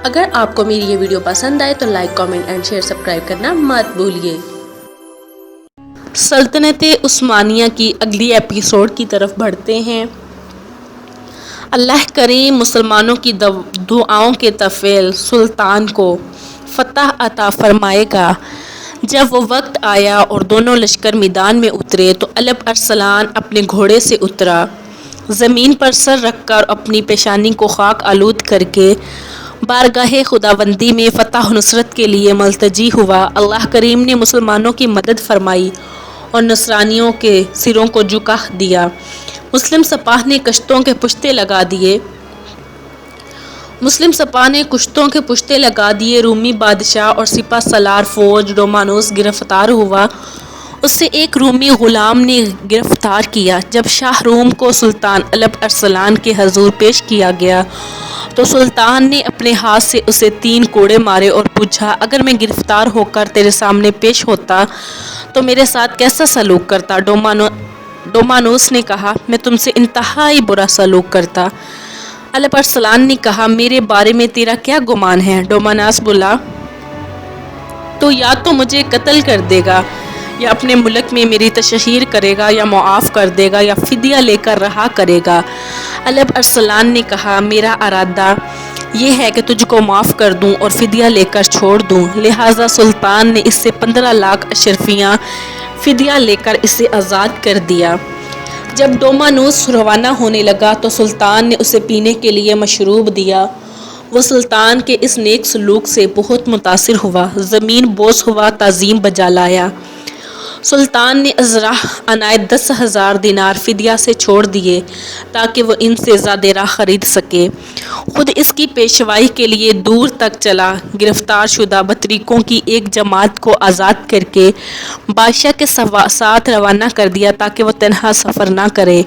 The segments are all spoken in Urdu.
اگر آپ کو میری یہ ویڈیو پسند آئے تو like, comment and share, subscribe کرنا مت بھولیے۔ سلطنت عثمانیہ کی اگلی ایپیسوڈ کی طرف بڑھتے ہیں۔ اللہ کریم مسلمانوں کی دعاؤں کے طفیل سلطان کو فتح عطا فرمائے گا۔ جب وہ وقت آیا اور دونوں لشکر میدان میں اترے تو الپ ارسلان اپنے گھوڑے سے اترا، زمین پر سر رکھ کر اپنی پیشانی کو خاک آلود کر کے بارگاہ خداوندی میں فتح و نصرت کے لیے ملتجی ہوا۔ اللہ کریم نے مسلمانوں کی مدد فرمائی اور نصرانیوں کے سروں کو جھکا دیا۔ مسلم سپاہ نے کشتوں کے پشتے لگا دیے۔ رومی بادشاہ اور سپہ سالار فوج ڈومانوس گرفتار ہوا۔ اسے ایک رومی غلام نے گرفتار کیا۔ جب شاہ روم کو سلطان الپ ارسلان کے حضور پیش کیا گیا تو سلطان نے اپنے ہاتھ سے اسے 3 کوڑے مارے اور پوچھا، اگر میں گرفتار ہو کر تیرے سامنے پیش ہوتا تو میرے ساتھ کیسا سلوک کرتا؟ ڈومانوس نے کہا، میں تم سے انتہائی برا سلوک کرتا۔ الپ ارسلان نے کہا، میرے بارے میں تیرا کیا گمان ہے؟ ڈومانوس بولا، تو یا تو مجھے قتل کر دے گا یا اپنے ملک میں میری تشہیر کرے گا یا معاف کر دے گا یا فدیہ لے کر رہا کرے گا۔ الپ ارسلان نے کہا، میرا ارادہ یہ ہے کہ تجھ کو معاف کر دوں اور فدیہ لے کر چھوڑ دوں۔ لہٰذا سلطان نے اس سے 15 لاکھ اشرفیاں فدیہ لے کر اسے آزاد کر دیا۔ جب ڈومانوس روانہ ہونے لگا تو سلطان نے اسے پینے کے لیے مشروب دیا۔ وہ سلطان کے اس نیک سلوک سے بہت متاثر ہوا، زمین بوس ہوا، تعظیم بجا لایا۔ سلطان نے ازراح عنایت 10,000 دینار فدیہ سے چھوڑ دیے تاکہ وہ ان سے زیادہ راہ خرید سکے۔ خود اس کی پیشوائی کے لیے دور تک چلا۔ گرفتار شدہ بطریقوں کی ایک جماعت کو آزاد کر کے بادشاہ کے ساتھ روانہ کر دیا تاکہ وہ تنہا سفر نہ کرے۔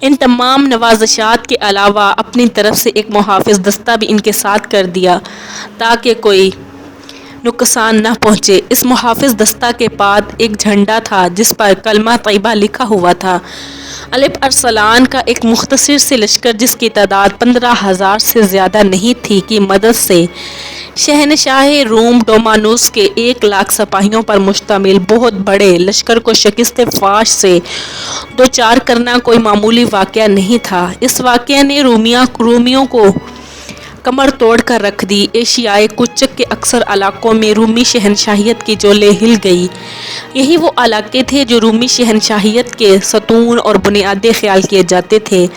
ان تمام نوازشات کے علاوہ اپنی طرف سے ایک محافظ دستہ بھی ان کے ساتھ کر دیا تاکہ کوئی نقصان نہ پہنچے۔ اس محافظ دستہ کے پاس ایک جھنڈا تھا جس پر کلمہ طیبہ لکھا ہوا تھا۔ الپ ارسلان کا ایک مختصر سے لشکر جس کی تعداد 15,000 سے زیادہ نہیں تھی کی مدد سے شہنشاہ روم ڈومانوس کے 1 لاکھ سپاہیوں پر مشتمل بہت بڑے لشکر کو شکست فاش سے دوچار کرنا کوئی معمولی واقعہ نہیں تھا۔ اس واقعے نے رومیوں کو کمر توڑ کر رکھ دی۔ ایشیائے کوچک کے اکثر علاقوں میں رومی شہنشاہیت کی جولیں ہل گئی۔ یہی وہ علاقے تھے جو رومی شہنشاہیت کے ستون اور بنیادیں خیال کیے جاتے تھے۔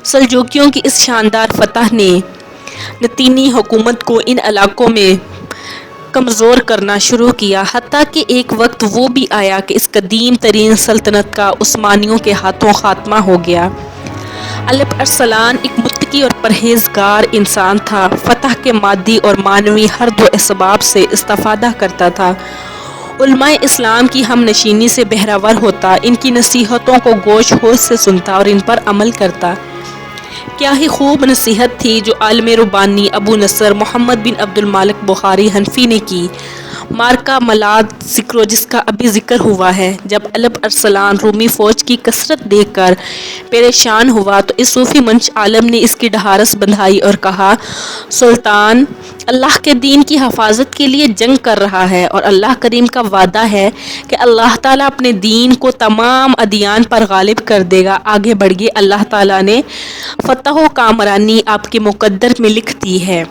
سلجوقیوں کی اس شاندار فتح نے لاطینی حکومت کو ان علاقوں میں کمزور کرنا شروع کیا، حتیٰ کہ ایک وقت وہ بھی آیا کہ اس قدیم ترین سلطنت کا عثمانیوں کے ہاتھوں خاتمہ ہو گیا۔ الپ ارسلان ایک متقی اور پرہیزگار انسان تھا۔ فتح کے مادی اور معنوی ہر 2 اسباب سے استفادہ کرتا تھا۔ علماء اسلام کی ہم نشینی سے بہرور ہوتا، ان کی نصیحتوں کو گوش ہوش سے سنتا اور ان پر عمل کرتا۔ کیا ہی خوب نصیحت تھی جو عالم ربانی ابو نصر محمد بن عبد المالک بخاری حنفی نے کی۔ مارکہ ملاد ذکر جس کا ابھی ذکر ہوا ہے۔ جب الپ ارسلان رومی فوج کی کثرت دیکھ کر پریشان ہوا تو اس صوفی منش عالم نے اس کی ڈھارس بندھائی اور کہا، سلطان اللہ کے دین کی حفاظت کے لیے جنگ کر رہا ہے اور اللہ کریم کا وعدہ ہے کہ اللہ تعالیٰ اپنے دین کو تمام ادیان پر غالب کر دے گا۔ آگے بڑھیے، اللہ تعالیٰ نے فتح و کامرانی آپ کے مقدر میں لکھ دی ہے۔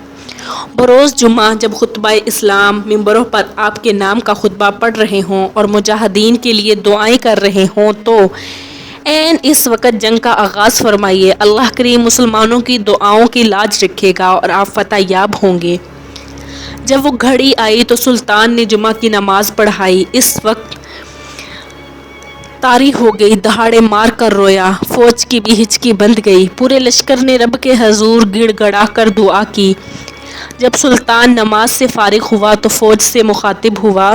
بروز جمعہ جب خطبہ اسلام ممبروں پر آپ کے نام کا خطبہ پڑھ رہے ہوں اور مجاہدین کے لیے دعائیں کر رہے ہوں تو عین اس وقت جنگ کا آغاز فرمائیے۔ اللہ کریم مسلمانوں کی دعاؤں کی لاج رکھے گا اور آپ فتح یاب ہوں گے۔ جب وہ گھڑی آئی تو سلطان نے جمعہ کی نماز پڑھائی۔ اس وقت طاری ہو گئی، دہاڑے مار کر رویا، فوج کی بھی ہچکی بندھ گئی۔ پورے لشکر نے رب کے حضور گڑ گڑا کر دعا کی۔ جب سلطان نماز سے فارغ ہوا تو فوج سے مخاطب ہوا،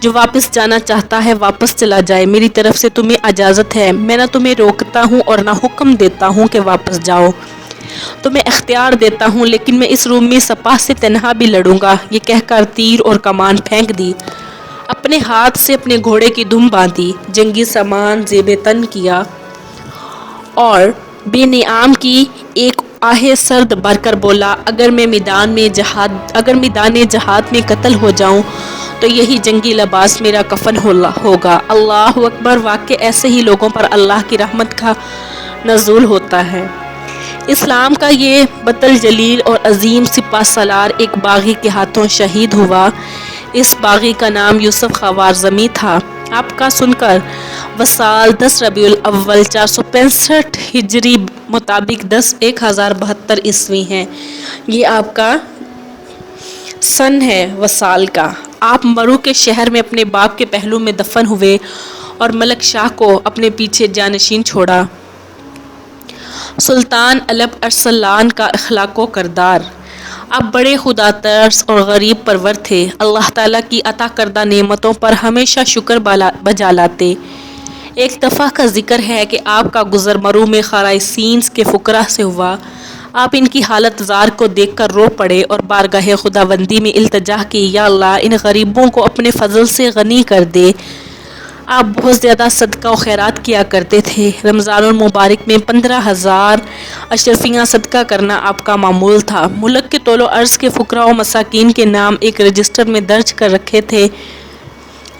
جو واپس جانا چاہتا ہے واپس چلا جائے، میری طرف سے تمہیں اجازت ہے، میں نہ تمہیں روکتا ہوں اور نہ حکم دیتا ہوں کہ واپس جاؤ، تمہیں اختیار دیتا ہوں، لیکن میں اس رومی سپاہ سے تنہا بھی لڑوں گا۔ یہ کہہ کر تیر اور کمان پھینک دی، اپنے ہاتھ سے اپنے گھوڑے کی دم باندھی، جنگی سامان زیب تن کیا اور بے نعام کی ایک آہ سرد بھر کر بولا، اگر میدان جہاد میں قتل ہو جاؤں تو یہی جنگی لباس میرا کفن ہوگا۔ اللہ اکبر! واقع ایسے ہی لوگوں پر اللہ کی رحمت کا نزول ہوتا ہے۔ اسلام کا یہ بطل جلیل اور عظیم سپہ سالار ایک باغی کے ہاتھوں شہید ہوا۔ اس باغی کا نام یوسف خوارزمی تھا۔ آپ کا سن کر وصال 10 ربیع الاول 465 ہجری مطابق 1072 عیسوی ہے۔ یہ آپ کا سن ہے وصال کا۔ آپ مرو کے شہر میں اپنے باپ کے پہلو میں دفن ہوئے اور ملک شاہ کو اپنے پیچھے جانشین چھوڑا۔ سلطان الب ارسلان کا اخلاق و کردار۔ آپ بڑے خدا ترس اور غریب پرور تھے۔ اللہ تعالیٰ کی عطا کردہ نعمتوں پر ہمیشہ شکر بجا لاتے۔ ایک دفعہ کا ذکر ہے کہ آپ کا گزر مرو میں خراسین کے فقراء سے ہوا۔ آپ ان کی حالت زار کو دیکھ کر رو پڑے اور بارگاہ خداوندی میں التجا کی، یا اللہ ان غریبوں کو اپنے فضل سے غنی کر دے۔ آپ بہت زیادہ صدقہ و خیرات کیا کرتے تھے۔ رمضان المبارک میں 15,000 اشرفیاں صدقہ کرنا آپ کا معمول تھا۔ ملک کے طول و عرض کے فقراء و مساکین کے نام ایک رجسٹر میں درج کر رکھے تھے،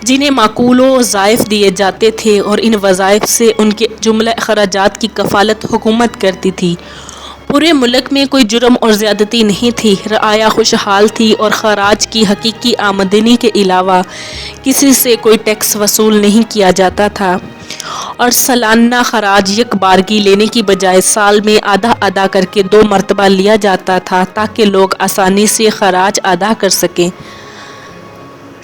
جنہیں معقول و وظائف دیے جاتے تھے اور ان وظائف سے ان کے جملہ اخراجات کی کفالت حکومت کرتی تھی۔ پورے ملک میں کوئی جرم اور زیادتی نہیں تھی، رعایا خوشحال تھی اور خراج کی حقیقی آمدنی کے علاوہ کسی سے کوئی ٹیکس وصول نہیں کیا جاتا تھا، اور سالانہ خراج یک بارگی لینے کی بجائے سال میں آدھا ادا کر کے 2 مرتبہ لیا جاتا تھا تاکہ لوگ آسانی سے خراج ادا کر سکیں۔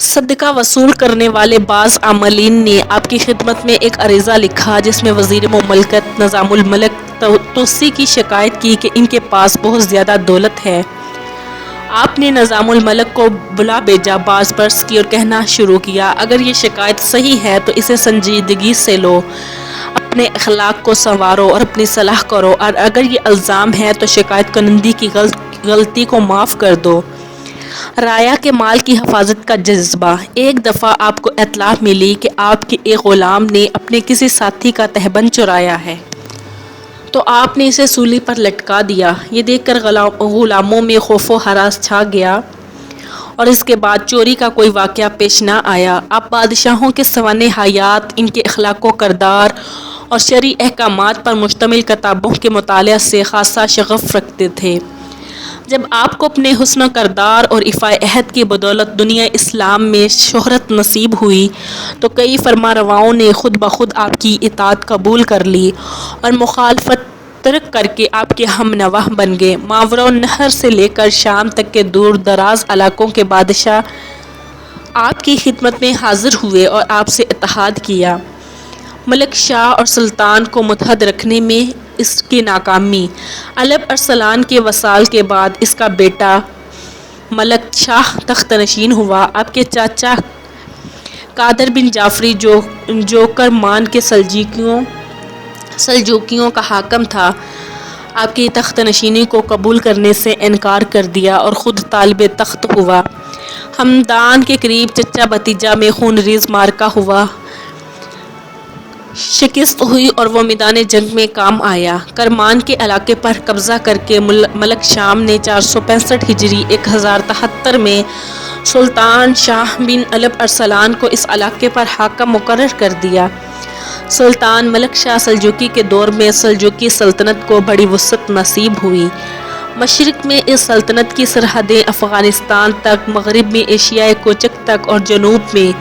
صدقہ وصول کرنے والے بعض عاملین نے آپ کی خدمت میں ایک عریضہ لکھا جس میں وزیر مملکت نظام الملک توسی کی شکایت کی کہ ان کے پاس بہت زیادہ دولت ہے۔ آپ نے نظام الملک کو بلا بھیجا، باز پرس کی اور کہنا شروع کیا، اگر یہ شکایت صحیح ہے تو اسے سنجیدگی سے لو، اپنے اخلاق کو سنوارو اور اپنی صلاح کرو، اور اگر یہ الزام ہے تو شکایت کنندی کی غلطی کو معاف کر دو۔ رعایا کے مال کی حفاظت کا جذبہ۔ ایک دفعہ آپ کو اطلاع ملی کہ آپ کے ایک غلام نے اپنے کسی ساتھی کا تہبند چرایا ہے، تو آپ نے اسے سولی پر لٹکا دیا۔ یہ دیکھ کر غلاموں میں خوف و ہراس چھا گیا اور اس کے بعد چوری کا کوئی واقعہ پیش نہ آیا۔ آپ بادشاہوں کے سوانح حیات، ان کے اخلاق و کردار اور شرعی احکامات پر مشتمل کتابوں کے مطالعہ سے خاصا شغف رکھتے تھے۔ جب آپ کو اپنے حسن و کردار اور ایفا عہد کی بدولت دنیا اسلام میں شہرت نصیب ہوئی تو کئی فرما رواؤں نے خود بخود آپ کی اطاعت قبول کر لی اور مخالفت ترک کر کے آپ کے ہم نوا بن گئے۔ ماوراء النہر سے لے کر شام تک کے دور دراز علاقوں کے بادشاہ آپ کی خدمت میں حاضر ہوئے اور آپ سے اتحاد کیا۔ ملک شاہ اور سلطان کو متحد رکھنے میں اس کی ناکامی۔ الب ارسلان کے وصال کے بعد اس کا بیٹا ملک شاہ تخت نشین ہوا۔ آپ کے چاچا قادر بن جعفری جو کرمان کے سلجوقیوں کا حاکم تھا، آپ کی تخت نشینی کو قبول کرنے سے انکار کر دیا اور خود طالب تخت ہوا۔ ہمدان کے قریب چچا بھتیجا میں خونریز معرکہ ہوا، شکست ہوئی اور وہ میدان جنگ میں کام آیا۔ کرمان کے علاقے پر قبضہ کر کے ملک شام نے 465 ہجری 1073 میں سلطان شاہ بن الب ارسلان کو اس علاقے پر حاکم مقرر کر دیا۔ سلطان ملک شاہ سلجوقی کے دور میں سلجوقی سلطنت کو بڑی وسعت نصیب ہوئی۔ مشرق میں اس سلطنت کی سرحدیں افغانستان تک، مغرب میں ایشیائے کوچک تک اور جنوب میں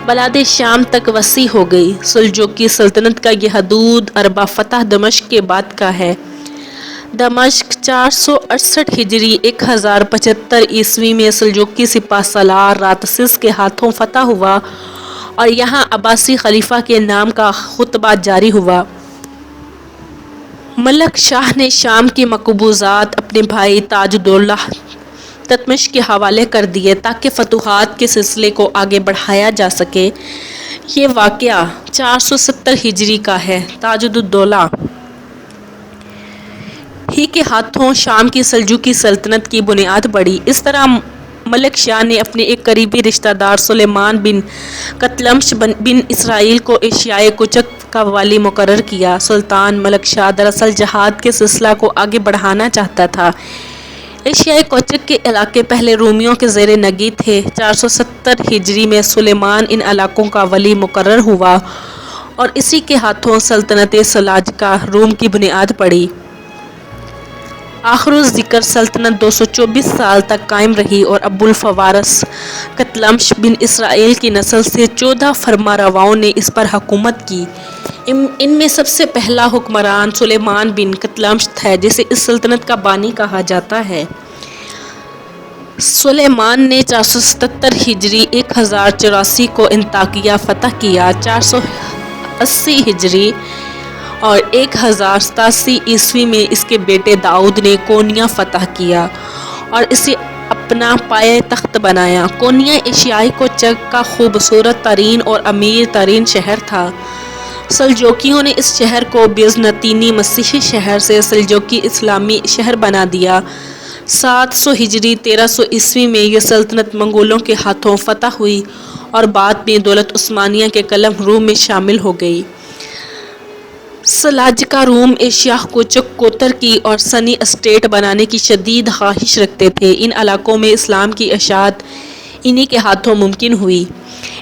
بلاد شام تک وسیع ہو گئی۔ سلجوقی سلطنت کا یہ حدود اربع فتح دمشق کے بعد کا ہے۔ دمشق 468 ہجری 1075 عیسوی میں سلجوقی سپہ سالار راتسس کے ہاتھوں فتح ہوا اور یہاں عباسی خلیفہ کے نام کا خطبہ جاری ہوا۔ ملک شاہ نے شام کی مقبوضات اپنے بھائی تاج الدولہ تتمش کے حوالے کر دیے تاکہ فتوحات کے سلسلے کو آگے بڑھایا جا سکے۔ یہ واقعہ 470 ہجری کا ہے۔ تاج الدولہ ہی کے ہاتھوں شام کی سلجوقی سلطنت کی بنیاد پڑی۔ اس طرح ملک شاہ نے اپنے ایک قریبی رشتہ دار سلیمان بن قتلمش بن اسرائیل کو ایشیائے کوچک کا والی مقرر کیا۔ سلطان ملک شاہ دراصل جہاد کے سلسلہ کو آگے بڑھانا چاہتا تھا۔ ایشیائے کوچک کے علاقے پہلے رومیوں کے زیر نگی تھے۔ 470 ہجری میں سلیمان ان علاقوں کا ولی مقرر ہوا اور اسی کے ہاتھوں سلطنت سلاجقہ روم کی بنیاد پڑی۔ آخر الذکر سلطنت 224 سال تک قائم رہی اور ابو الفوارس قتلمش بن اسرائیل کی نسل سے 14 فرما رواؤں نے اس پر حکومت کی۔ ان میں سب سے پہلا حکمران سلیمان بن قتلمش تھا جسے اس سلطنت کا بانی کہا جاتا ہے۔ سلیمان نے 477 ہجری 1084 کو انطاکیہ فتح کیا۔ 480 ہجری اور 1087 عیسوی میں اس کے بیٹے داؤد نے کونیا فتح کیا اور اسے اپنا پایہ تخت بنایا۔ کونیا ایشیائی کوچک کا خوبصورت ترین اور امیر ترین شہر تھا۔ سلجوکیوں نے اس شہر کو بیزنطینی مسیحی شہر سے سلجوکی اسلامی شہر بنا دیا۔ 700 ہجری 1300 عیسوی میں یہ سلطنت منگولوں کے ہاتھوں فتح ہوئی اور بعد میں دولت عثمانیہ کے قلم روم میں شامل ہو گئی۔ سلاجقہ روم ایشیا کوچک کو ترقی اور سنی اسٹیٹ بنانے کی شدید خواہش رکھتے تھے۔ ان علاقوں میں اسلام کی اشاعت انہی کے ہاتھوں ممکن ہوئی۔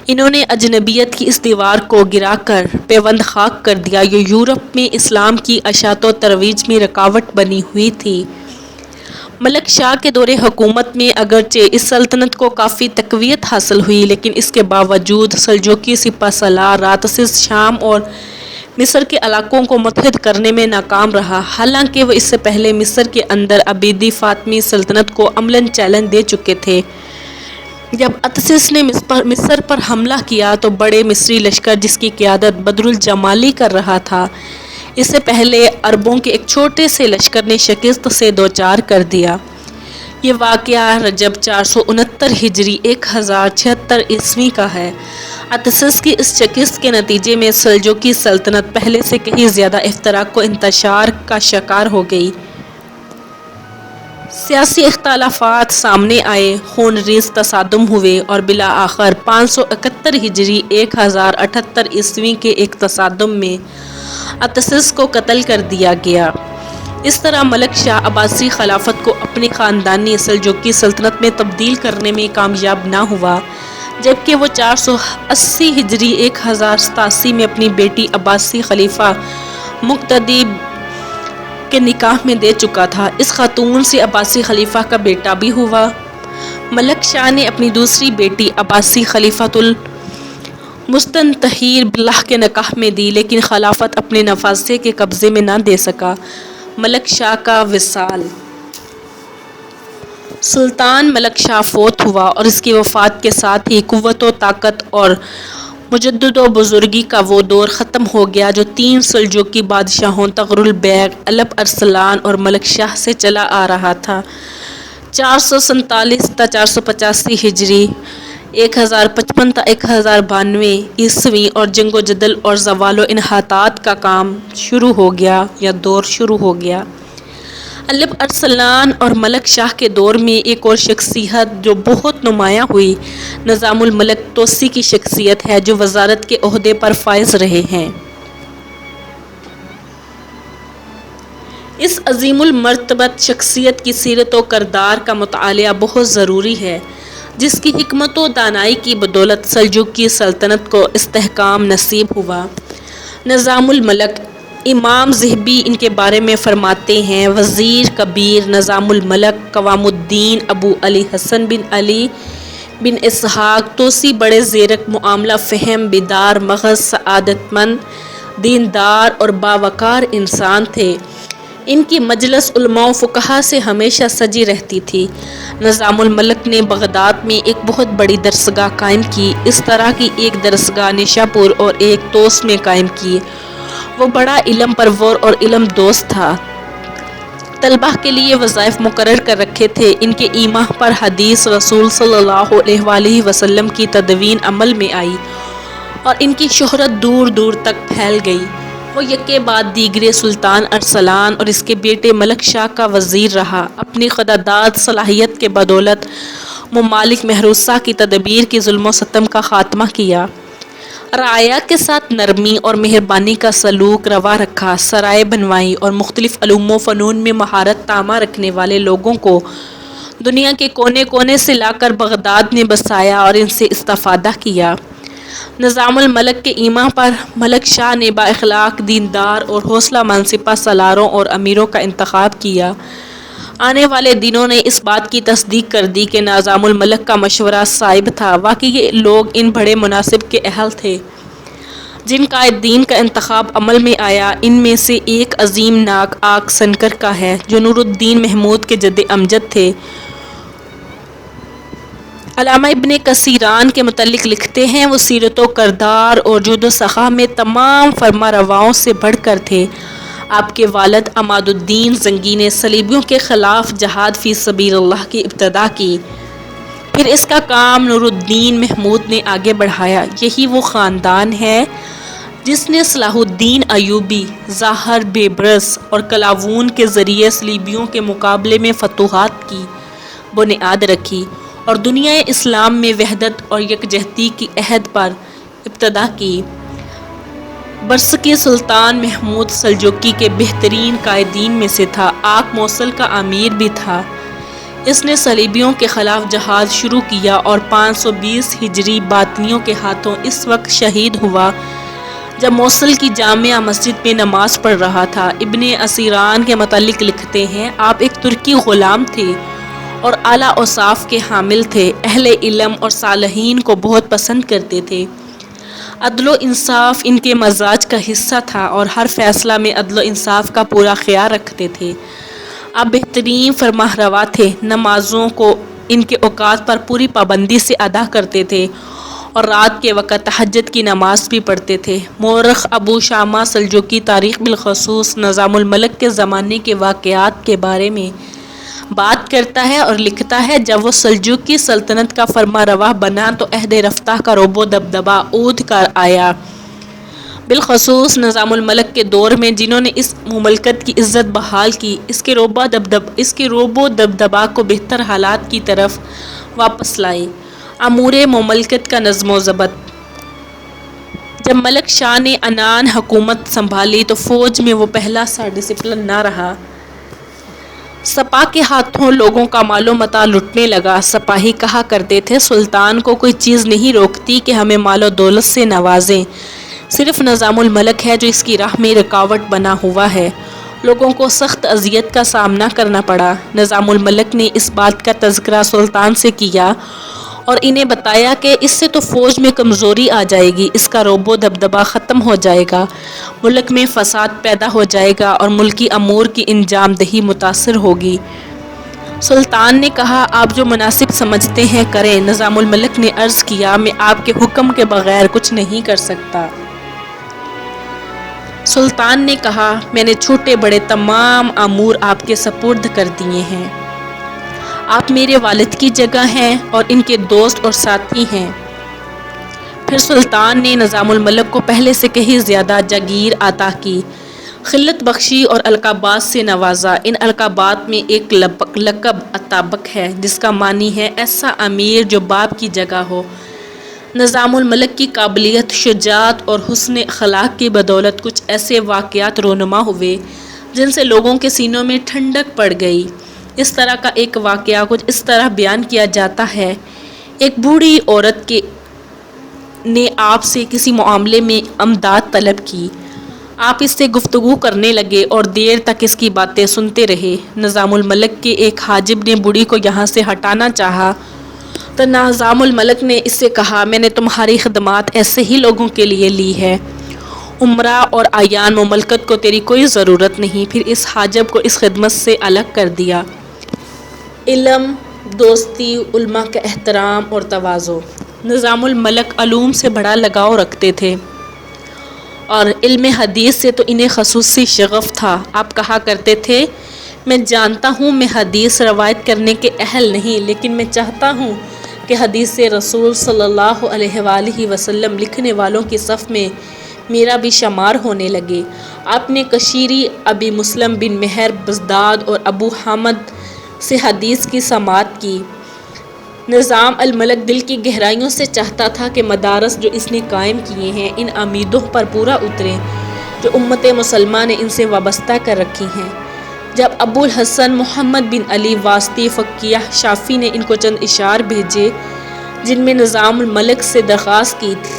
انہوں نے اجنبیت کی اس دیوار کو گرا کر پیوند خاک کر دیا جو یورپ میں اسلام کی اشاعت و ترویج میں رکاوٹ بنی ہوئی تھی۔ ملک شاہ کے دور حکومت میں اگرچہ اس سلطنت کو کافی تقویت حاصل ہوئی لیکن اس کے باوجود سلجوکی سپہ سالار راتسس شام اور مصر کے علاقوں کو متحد کرنے میں ناکام رہا، حالانکہ وہ اس سے پہلے مصر کے اندر عبیدی فاطمی سلطنت کو عملاً چیلنج دے چکے تھے۔ جب اتسس نے مصر پر حملہ کیا تو بڑے مصری لشکر جس کی قیادت بدر الجمالی کر رہا تھا، اس سے پہلے عربوں کے ایک چھوٹے سے لشکر نے شکست سے دوچار کر دیا۔ یہ واقعہ رجب 469 ہجری 1076 عیسوی کا ہے۔ اتسس کی اس شکست کے نتیجے میں سلجوکی سلطنت پہلے سے کہیں زیادہ افتراق و انتشار کا شکار ہو گئی۔ سیاسی اختلافات سامنے آئے، خون ریز تصادم ہوئے اور بالآخر 571 ہجری 1078 عیسوی کے ایک تصادم میں اتسس کو قتل کر دیا گیا۔ اس طرح ملک شاہ عباسی خلافت کو اپنی خاندانی سلجوکی سلطنت میں تبدیل کرنے میں کامیاب نہ ہوا، جبکہ وہ 480 ہجری 1087 میں اپنی بیٹی عباسی خلیفہ مقتدی کے نکاح میں دے چکا تھا۔ اس خاتون سے عباسی خلیفہ کا بیٹا بھی ہوا۔ ملک شاہ نے اپنی دوسری بیٹی عباسی خلیفۃ المستنطہیر باللہ کے نکاح میں دی لیکن خلافت اپنے نواسے کے قبضے میں نہ دے سکا۔ ملک شاہ کا وصال۔ سلطان ملک شاہ فوت ہوا اور اس کی وفات کے ساتھ ہی قوت و طاقت اور مجدد و بزرگی کا وہ دور ختم ہو گیا جو 3 سلجوکی بادشاہوں تغر بیگ، الپ ارسلان اور ملک شاہ سے چلا آ رہا تھا۔ 447 تا 485 ہجری 1055 تا 1092 عیسوی اور جنگ و جدل اور زوال و انحطاط کا کام شروع ہو گیا یا دور شروع ہو گیا۔ الپ ارسلان اور ملک شاہ کے دور میں ایک اور شخصیت جو بہت نمایاں ہوئی نظام الملک توسی کی شخصیت ہے جو وزارت کے عہدے پر فائز رہے ہیں۔ اس عظیم المرتبت شخصیت کی سیرت و کردار کا مطالعہ بہت ضروری ہے جس کی حکمت و دانائی کی بدولت سلجوکی سلطنت کو استحکام نصیب ہوا۔ نظام الملک امام ذہبی ان کے بارے میں فرماتے ہیں: وزیر کبیر نظام الملک قوام الدین ابو علی حسن بن علی بن اسحاق توسی بڑے زیرک معاملہ فہم بیدار مغز سعادت مند دیندار اور باوقار انسان تھے۔ ان کی مجلس علماء و فقہا سے ہمیشہ سجی رہتی تھی۔ نظام الملک نے بغداد میں ایک بہت بڑی درسگاہ قائم کی، اس طرح کی ایک درسگاہ نشاپور اور ایک توس میں قائم کی۔ وہ بڑا علم پرور اور علم دوست تھا۔ طلبہ کے لیے وظائف مقرر کر رکھے تھے۔ ان کے ایماں پر حدیث رسول صلی اللہ علیہ وآلہ وسلم کی تدوین عمل میں آئی اور ان کی شہرت دور دور تک پھیل گئی۔ وہ یکے بعد دیگرے سلطان ارسلان اور اس کے بیٹے ملک شاہ کا وزیر رہا۔ اپنی خداداد صلاحیت کے بدولت ممالک محروسہ کی تدبیر کی ظلم و ستم کا خاتمہ کیا۔ رعایا کے ساتھ نرمی اور مہربانی کا سلوک روا رکھا، سرائے بنوائی اور مختلف علوم و فنون میں مہارت تامہ رکھنے والے لوگوں کو دنیا کے کونے کونے سے لا کر بغداد میں بسایا اور ان سے استفادہ کیا۔ نظام الملک کے ایما پر ملک شاہ نے با اخلاق، دیندار اور حوصلہ مند سپہ سالاروں اور امیروں کا انتخاب کیا۔ آنے والے دنوں نے اس بات کی تصدیق کر دی کہ نظام الملک کا مشورہ صائب تھا۔ واقعی یہ لوگ ان بڑے مناصب کے اہل تھے جن قائدین کا انتخاب عمل میں آیا۔ ان میں سے ایک عظیم ناک آگ سنکر کا ہے جو نور الدین محمود کے جد امجد تھے۔ علامہ ابن کثیران کے متعلق لکھتے ہیں، وہ سیرت و کردار اور جود و سخا میں تمام فرما رواؤں سے بڑھ کر تھے۔ آپ کے والد عماد الدین زنگی نے صلیبیوں کے خلاف جہاد فی سبیل اللہ کی ابتدا کی، پھر اس کا کام نور الدین محمود نے آگے بڑھایا۔ یہی وہ خاندان ہے جس نے صلاح الدین ایوبی، ظاہر بیبرس اور کلاوون کے ذریعے صلیبیوں کے مقابلے میں فتوحات کی بنیاد رکھی اور دنیا اسلام میں وحدت اور یکجہتی کی عہد پر ابتدا کی۔ برسکی سلطان محمود سلجوقی کے بہترین قائدین میں سے تھا۔ آک موصل کا امیر بھی تھا۔ اس نے صلیبیوں کے خلاف جہاد شروع کیا اور 520 ہجری باطنیوں کے ہاتھوں اس وقت شہید ہوا جب موصل کی جامع مسجد میں نماز پڑھ رہا تھا۔ ابن اسیران کے متعلق لکھتے ہیں، آپ ایک ترکی غلام تھے اور اعلیٰ اوصاف کے حامل تھے۔ اہل علم اور صالحین کو بہت پسند کرتے تھے۔ عدل و انصاف ان کے مزاج کا حصہ تھا اور ہر فیصلہ میں عدل و انصاف کا پورا خیال رکھتے تھے۔ آپ بہترین فرما روا تھے۔ نمازوں کو ان کے اوقات پر پوری پابندی سے ادا کرتے تھے اور رات کے وقت تہجد کی نماز بھی پڑھتے تھے۔ مورخ ابو شامہ سلجوقی تاریخ بالخصوص نظام الملک کے زمانے کے واقعات کے بارے میں بات کرتا ہے اور لکھتا ہے، جب وہ سلجوقی سلطنت کا فرما روا بنا تو عہد رفتہ کا رعب و دبدبہ عود کر آیا۔ بالخصوص نظام الملک کے دور میں جنہوں نے اس مملکت کی عزت بحال کی، اس کے رعب و دبدبہ کو بہتر حالات کی طرف واپس لائے۔ امور مملکت کا نظم و ضبط۔ جب ملک شاہ نے عنان حکومت سنبھالی تو فوج میں وہ پہلا سا ڈسپلن نہ رہا۔ سپاہ کے ہاتھوں لوگوں کا مال و متاع لٹنے لگا۔ سپاہی کہا کرتے تھے، سلطان کو کوئی چیز نہیں روکتی کہ ہمیں مال و دولت سے نوازیں، صرف نظام الملک ہے جو اس کی راہ میں رکاوٹ بنا ہوا ہے۔ لوگوں کو سخت اذیت کا سامنا کرنا پڑا۔ نظام الملک نے اس بات کا تذکرہ سلطان سے کیا اور انہیں بتایا کہ اس سے تو فوج میں کمزوری آ جائے گی، اس کا رعب و دبدبہ ختم ہو جائے گا، ملک میں فساد پیدا ہو جائے گا اور ملکی امور کی انجام دہی متاثر ہوگی۔ سلطان نے کہا، آپ جو مناسب سمجھتے ہیں کریں۔ نظام الملک نے عرض کیا، میں آپ کے حکم کے بغیر کچھ نہیں کر سکتا۔ سلطان نے کہا، میں نے چھوٹے بڑے تمام امور آپ کے سپرد کر دیے ہیں۔ آپ میرے والد کی جگہ ہیں اور ان کے دوست اور ساتھی ہیں۔ پھر سلطان نے نظام الملک کو پہلے سے کہیں زیادہ جاگیر عطا کی، خلت بخشی اور القابات سے نوازا۔ ان القابات میں ایک لقب اتابک ہے جس کا معنی ہے ایسا امیر جو باپ کی جگہ ہو۔ نظام الملک کی قابلیت، شجاعت اور حسن اخلاق کی بدولت کچھ ایسے واقعات رونما ہوئے جن سے لوگوں کے سینوں میں ٹھنڈک پڑ گئی۔ اس طرح کا ایک واقعہ کچھ اس طرح بیان کیا جاتا ہے، ایک بوڑھی عورت نے آپ سے کسی معاملے میں امداد طلب کی۔ آپ اس سے گفتگو کرنے لگے اور دیر تک اس کی باتیں سنتے رہے۔ نظام الملک کے ایک حاجب نے بوڑھی کو یہاں سے ہٹانا چاہا تو نظام الملک نے اس سے کہا، میں نے تمہاری خدمات ایسے ہی لوگوں کے لیے لی ہے، عمرہ اور اعیان مملکت کو تیری کوئی ضرورت نہیں۔ پھر اس حاجب کو اس خدمت سے الگ کر دیا۔ علم، دوستی، علماء کا احترام اور تواضع۔ نظام الملک علوم سے بڑا لگاؤ رکھتے تھے اور علم حدیث سے تو انہیں خصوصی شغف تھا۔ آپ کہا کرتے تھے، میں جانتا ہوں میں حدیث روایت کرنے کے اہل نہیں، لیکن میں چاہتا ہوں کہ حدیث رسول صلی اللہ علیہ وآلہ وسلم لکھنے والوں کی صف میں میرا بھی شمار ہونے لگے۔ آپ نے کشیری، ابی مسلم بن مہر بزداد اور ابو حامد سے حدیث کی سماعت کی۔ نظام الملک دل کی گہرائیوں سے چاہتا تھا کہ مدارس جو اس نے قائم کیے ہیں ان امیدوں پر پورا اتریں جو امت مسلمہ نے ان سے وابستہ کر رکھی ہیں۔ جب ابو الحسن محمد بن علی واسطی فقیہ شافعی نے ان کو چند اشعار بھیجے جن میں نظام الملک سے درخواست کی تھی